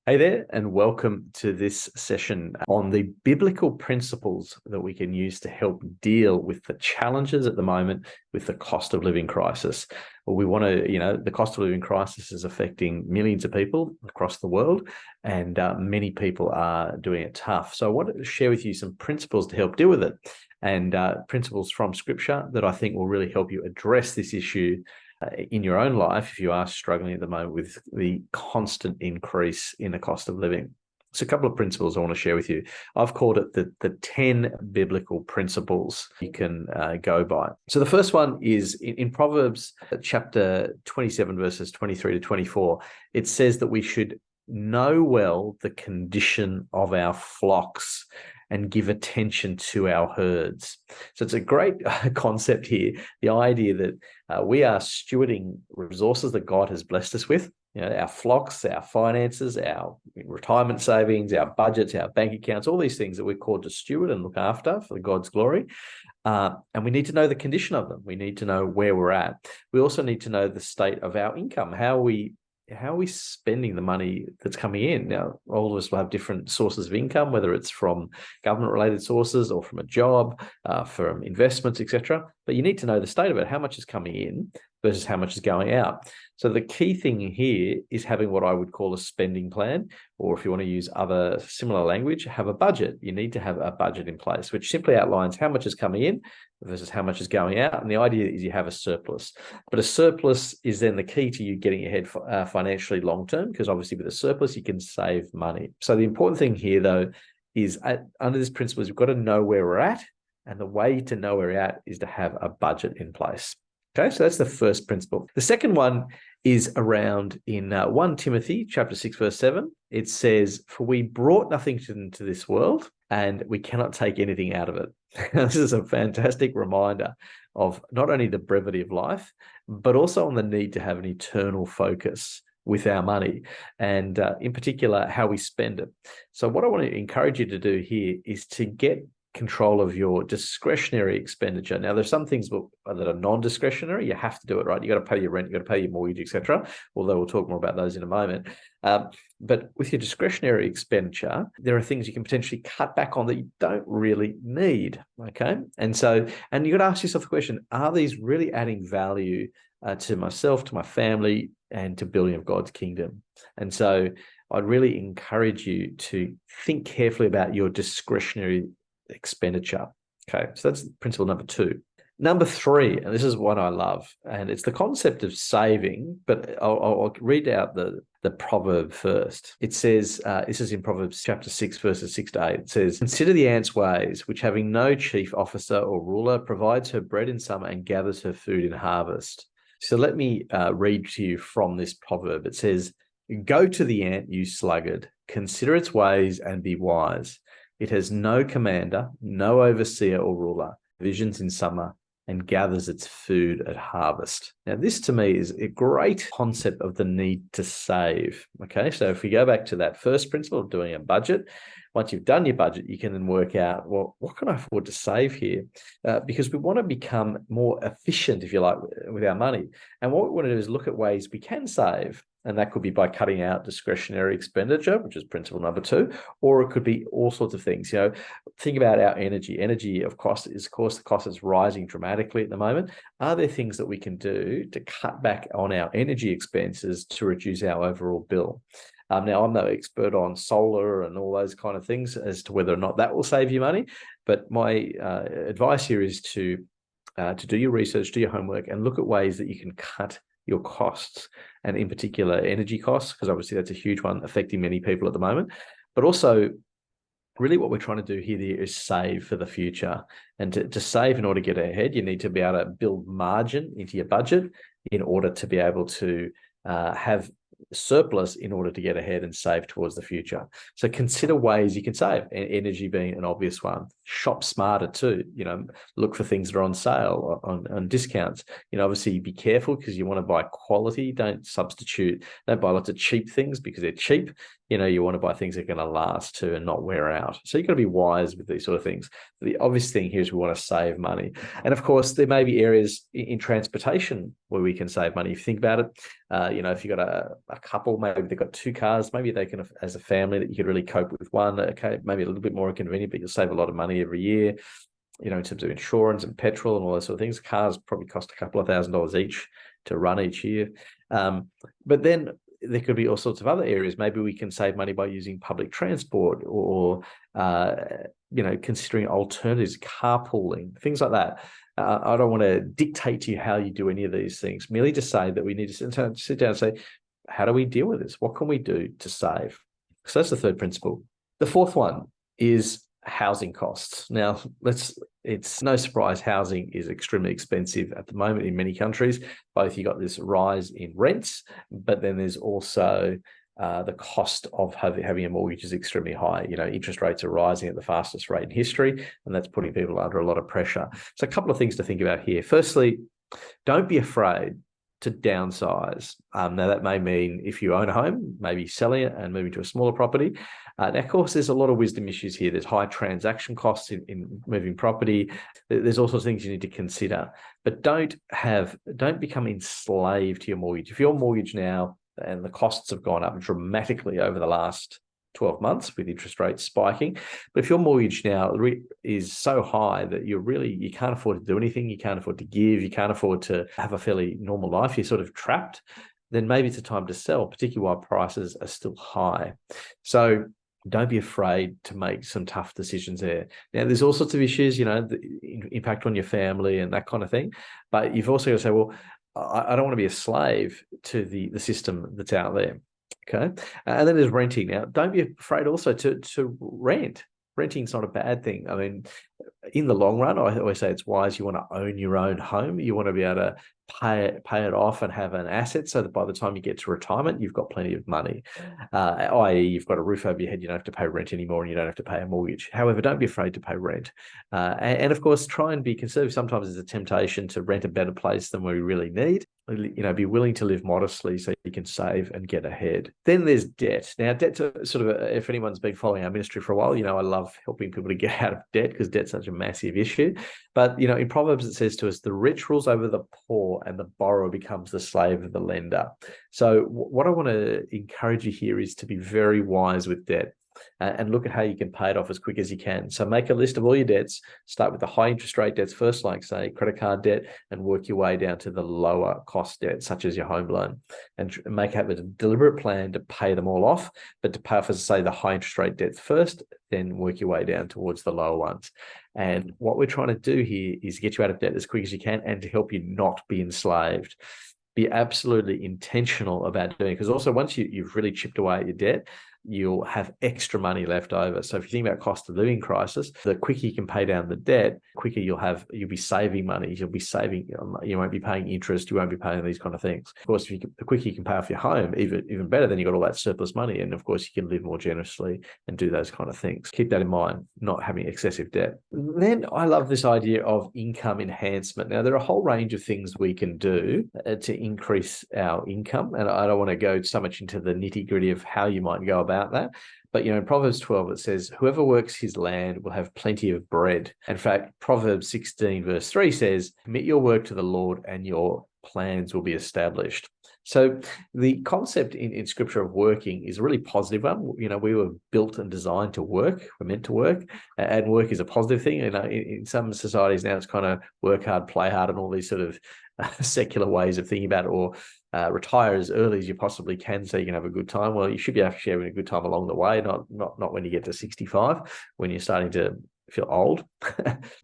Hey there, and welcome to this session on the biblical principles that we can use to help deal with the challenges at the moment with the cost of living crisis. Well, we want to, the cost of living crisis is affecting millions of people across the world, and many people are doing it tough. So I wanted to share with you some principles to help deal with it, and principles from Scripture that I think will really help you address this issue in your own life if you are struggling at the moment with the constant increase in the cost of living. So a couple of principles I want to share with you. I've called it the 10 biblical principles you can go by. So the first one is in Proverbs chapter 27, verses 23 to 24. It says that we should know well the condition of our flocks and give attention to our herds. So it's a great concept here, the idea that we are stewarding resources that God has blessed us with, our flocks, our finances, our retirement savings, our budgets, our bank accounts, all these things that we're called to steward and look after for God's glory. And we need to know the condition of them. We need to know where we're at. We also need to know the state of our income, how are we spending the money that's coming in? Now, all of us will have different sources of income, whether it's from government-related sources or from a job, from investments, etc. But you need to know the state of it, how much is coming in versus how much is going out. So the key thing here is having what I would call a spending plan, or if you want to use other similar language, have a budget. You need to have a budget in place, which simply outlines how much is coming in versus how much is going out. And the idea is you have a surplus. But a surplus is then the key to you getting ahead financially long-term, because obviously with a surplus, you can save money. So the important thing here, though, is under this principle is we've got to know where we're at. And the way to know where we're at is to have a budget in place. Okay, so that's the first principle. The second one is around in 1 Timothy chapter 6, verse 7. It says, "For we brought nothing into this world, and we cannot take anything out of it." This is a fantastic reminder of not only the brevity of life, but also on the need to have an eternal focus with our money, and in particular, how we spend it. So what I want to encourage you to do here is to get control of your discretionary expenditure. Now, there's some things that are non-discretionary. You have to do it, right? You got to pay your rent, you got to pay your mortgage, etc. Although we'll talk more about those in a moment. But with your discretionary expenditure, there are things you can potentially cut back on that you don't really need. Okay, and you got to ask yourself the question: are these really adding value to myself, to my family, and to building of God's kingdom? And so, I'd really encourage you to think carefully about your discretionary expenditure. Okay, so that's principle number 2. Number 3, and this is one I love, and it's the concept of saving, but I'll read out the proverb first. It says, this is in Proverbs chapter 6, verses 6 to 8. It says, "Consider the ant's ways, which having no chief officer or ruler, provides her bread in summer and gathers her food in harvest." So let me read to you from this proverb. It says, "Go to the ant, you sluggard, consider its ways and be wise. It has no commander, no overseer or ruler, visions in summer, and gathers its food at harvest." Now, this to me is a great concept of the need to save. Okay, so if we go back to that first principle of doing a budget, once you've done your budget, you can then work out, well, what can I afford to save here? Because we want to become more efficient, if you like, with our money. And what we want to do is look at ways we can save. And that could be by cutting out discretionary expenditure, which is principle number 2, or it could be all sorts of things. Think about our energy. Energy, of course, the cost is rising dramatically at the moment. Are there things that we can do to cut back on our energy expenses to reduce our overall bill? Now, I'm no expert on solar and all those kind of things as to whether or not that will save you money, but my advice here is to do your research, do your homework, and look at ways that you can cut your costs, and in particular energy costs, because obviously that's a huge one affecting many people at the moment. But also, really what we're trying to do here is save for the future. And to save in order to get ahead, you need to be able to build margin into your budget in order to be able to have surplus in order to get ahead and save towards the future. So consider ways you can save, energy being an obvious one. Shop smarter too, look for things that are on sale, on discounts. Obviously be careful because you want to buy quality. Don't buy lots of cheap things because they're cheap. You want to buy things that are going to last too and not wear out. So you've got to be wise with these sort of things. The obvious thing here is we want to save money. And of course, there may be areas in transportation where we can save money. If you think about it, if you've got a couple, maybe they've got two cars, maybe they can, as a family, that you could really cope with one. Okay, maybe a little bit more inconvenient, but you'll save a lot of money every year. In terms of insurance and petrol and all those sort of things. Cars probably cost a couple of $1,000s each to run each year. But then there could be all sorts of other areas. Maybe we can save money by using public transport or considering alternatives, carpooling, things like that. I don't want to dictate to you how you do any of these things. Merely just say that we need to sit down and say, how do we deal with this? What can we do to save? So that's the third principle. The fourth one is housing costs. Now, it's no surprise housing is extremely expensive at the moment in many countries. Both you got this rise in rents, but then there's also the cost of having a mortgage is extremely high. Interest rates are rising at the fastest rate in history, and that's putting people under a lot of pressure. So a couple of things to think about here. Firstly, don't be afraid to downsize. Now, that may mean if you own a home, maybe selling it and moving to a smaller property. Now, of course, there's a lot of wisdom issues here. There's high transaction costs in moving property. There's all sorts of things you need to consider. But don't become enslaved to your mortgage. If your mortgage now, and the costs have gone up dramatically over the last 12 months with interest rates spiking. But if your mortgage now is so high that you can't afford to do anything, you can't afford to give, you can't afford to have a fairly normal life, you're sort of trapped, then maybe it's a time to sell, particularly while prices are still high. So don't be afraid to make some tough decisions there. Now, there's all sorts of issues, the impact on your family and that kind of thing. But you've also got to say, well, I don't want to be a slave to the system that's out there. Okay. And then there's renting. Now, don't be afraid also to rent. Renting's not a bad thing. I mean, in the long run, I always say it's wise. You want to own your own home. You want to be able to pay it off and have an asset so that by the time you get to retirement, you've got plenty of money, i.e. you've got a roof over your head, you don't have to pay rent anymore and you don't have to pay a mortgage. However, don't be afraid to pay rent. And of course, try and be conservative. Sometimes there's a temptation to rent a better place than we really need. Be willing to live modestly so you can save and get ahead. Then there's debt. Now, debt's sort of, if anyone's been following our ministry for a while, I love helping people to get out of debt because debt's such a massive issue. But, in Proverbs, it says to us, the rich rules over the poor and the borrower becomes the slave of the lender. So what I want to encourage you here is to be very wise with debt. And look at how you can pay it off as quick as you can. So make a list of all your debts, start with the high interest rate debts first, like say credit card debt, and work your way down to the lower cost debt, such as your home loan, and have a deliberate plan to pay them all off, but to pay off, as I say, the high interest rate debts first, then work your way down towards the lower ones. And what we're trying to do here is get you out of debt as quick as you can and to help you not be enslaved. Be absolutely intentional about doing it, because also once you've really chipped away at your debt, you'll have extra money left over. So if you think about cost of living crisis, the quicker you can pay down the debt, quicker you'll be saving money. You'll be saving, you won't be paying interest, you won't be paying these kind of things. Of course, the quicker you can pay off your home, even better, then you've got all that surplus money. And of course, you can live more generously and do those kind of things. Keep that in mind, not having excessive debt. Then I love this idea of income enhancement. Now, there are a whole range of things we can do to increase our income. And I don't want to go so much into the nitty gritty of how you might go about that. But, in Proverbs 12, it says, whoever works his land will have plenty of bread. In fact, Proverbs 16, verse 3 says, commit your work to the Lord and your plans will be established. So the concept in Scripture of working is a really positive one. We were built and designed to work. We're meant to work, and work is a positive thing. In some societies now, it's kind of work hard, play hard, and all these sort of secular ways of thinking about it, or retire as early as you possibly can so you can have a good time. Well, you should be actually having a good time along the way, not when you get to 65, when you're starting to feel old.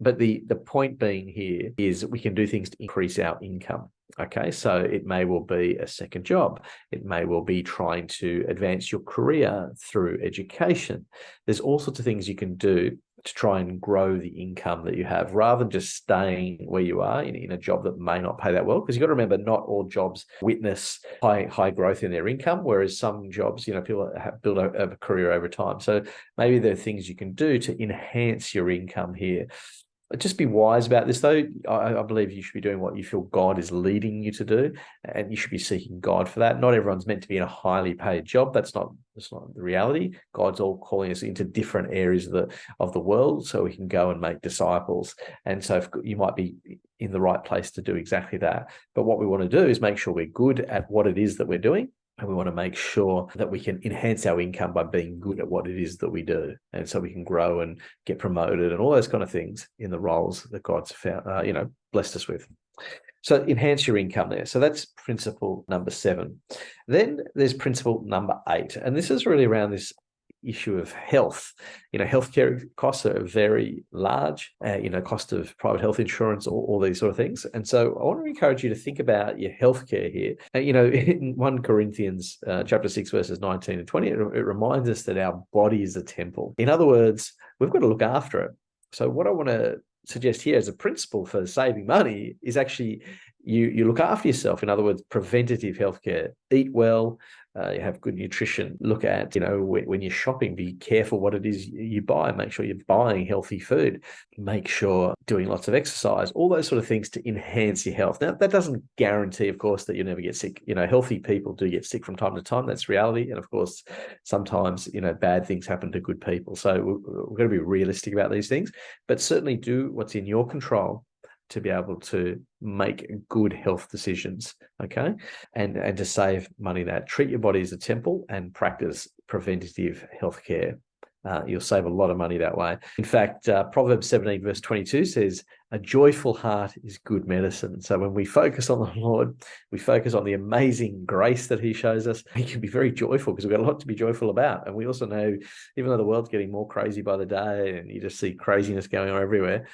But the point being here is we can do things to increase our income. Okay, so it may well be a second job. It may well be trying to advance your career through education. There's all sorts of things you can do to try and grow the income that you have, rather than just staying where you are in a job that may not pay that well. Because you've got to remember, not all jobs witness high growth in their income, whereas some jobs, people have built a career over time. So maybe there are things you can do to enhance your income here. Just be wise about this, though. I believe you should be doing what you feel God is leading you to do, and you should be seeking God for that. Not everyone's meant to be in a highly paid job. That's not the reality. God's all calling us into different areas of the world so we can go and make disciples. And so if you might be in the right place to do exactly that. But what we want to do is make sure we're good at what it is that we're doing. And we want to make sure that we can enhance our income by being good at what it is that we do. And so we can grow and get promoted and all those kind of things in the roles that God's found, blessed us with. So enhance your income there. So that's principle number 7. Then there's principle number 8. And this is really around this issue of health. Healthcare costs are very large, cost of private health insurance, all these sort of things. And so I want to encourage you to think about your healthcare here. In 1 Corinthians chapter 6, verses 19 and 20, it reminds us that our body is a temple. In other words, we've got to look after it. So what I want to suggest here as a principle for saving money is actually you look after yourself. In other words, preventative healthcare. Eat well, you have good nutrition. Look at, when you're shopping, be careful what it is you buy. Make sure you're buying healthy food. Make sure doing lots of exercise, all those sort of things to enhance your health. Now, that doesn't guarantee, of course, that you'll never get sick. Healthy people do get sick from time to time. That's reality. And of course, sometimes, bad things happen to good people. So we're going to be realistic about these things, but certainly do what's in your control to be able to make good health decisions, okay? And to save money that. Treat your body as a temple and practice preventative healthcare. You'll save a lot of money that way. In fact, Proverbs 17 verse 22 says, a joyful heart is good medicine. So when we focus on the Lord, we focus on the amazing grace that he shows us, we can be very joyful because we've got a lot to be joyful about. And we also know, even though the world's getting more crazy by the day and you just see craziness going on everywhere,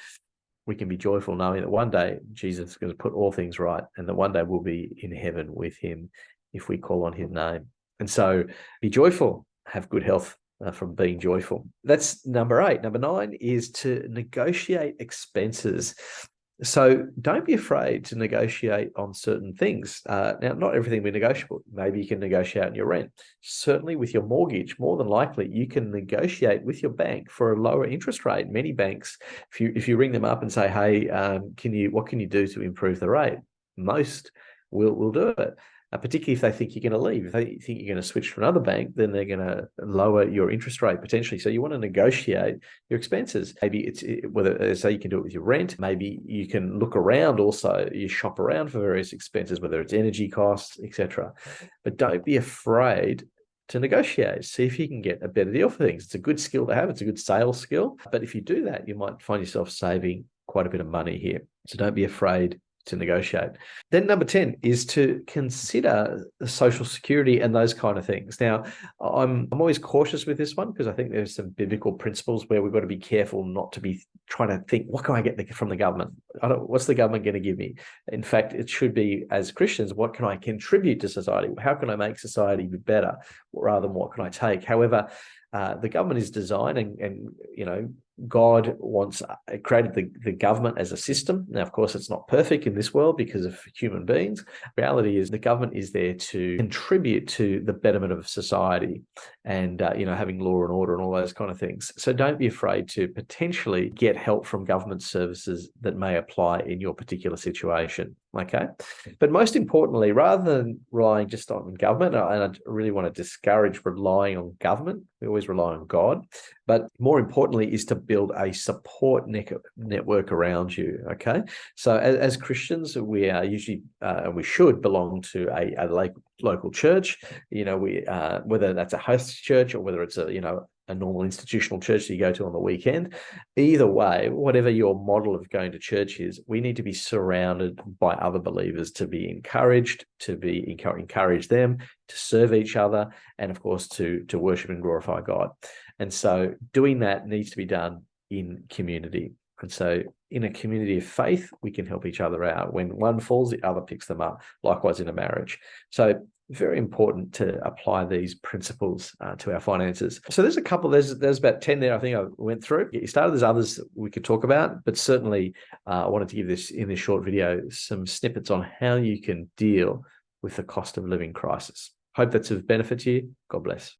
we can be joyful knowing that one day Jesus is going to put all things right and that one day we'll be in heaven with him if we call on his name. And so be joyful, have good health from being joyful. That's number 8. Number 9 is to negotiate expenses. So don't be afraid to negotiate on certain things. Now, not everything will be negotiable. Maybe you can negotiate on your rent. Certainly with your mortgage, more than likely, you can negotiate with your bank for a lower interest rate. Many banks, if you ring them up and say, hey, what can you do to improve the rate? Most will do it. Particularly if they think you're going to leave. If they think you're going to switch to another bank, then they're going to lower your interest rate potentially. So you want to negotiate your expenses. Maybe whether say you can do it with your rent. Maybe you can look around also. You shop around for various expenses, whether it's energy costs, etc. But don't be afraid to negotiate. See if you can get a better deal for things. It's a good skill to have. It's a good sales skill. But if you do that, you might find yourself saving quite a bit of money here. So don't be afraid to negotiate. Then number 10 is to consider Social Security and those kind of things. Now, I'm always cautious with this one because I think there's some biblical principles where we've got to be careful not to be trying to think, what can I get from the government? What's the government going to give me? In fact, it should be, as Christians, what can I contribute to society? How can I make society be better rather than what can I take? However, the government is designed and God created the government as a system. Now, of course, it's not perfect in this world because of human beings. Reality is the government is there to contribute to the betterment of society and, having law and order and all those kind of things. So don't be afraid to potentially get help from government services that may apply in your particular situation. Okay. But most importantly, rather than relying just on government, and I really want to discourage relying on government, we always rely on God. But more importantly is to build a support network around you, okay? So as Christians, we are usually, we should belong to a local church, whether that's a host church or whether it's a normal institutional church that you go to on the weekend. Either way, whatever your model of going to church is, we need to be surrounded by other believers to be encouraged, to be encourage them, to serve each other, and of course to worship and glorify God. And so doing that needs to be done in community. And so in a community of faith, we can help each other out. When one falls, the other picks them up. Likewise in a marriage. So very important to apply these principles to our finances. So there's a couple, there's about 10 there I think I went through. You started, there's others we could talk about, but certainly I wanted to give this, in this short video, some snippets on how you can deal with the cost of living crisis. Hope that's of benefit to you. God bless.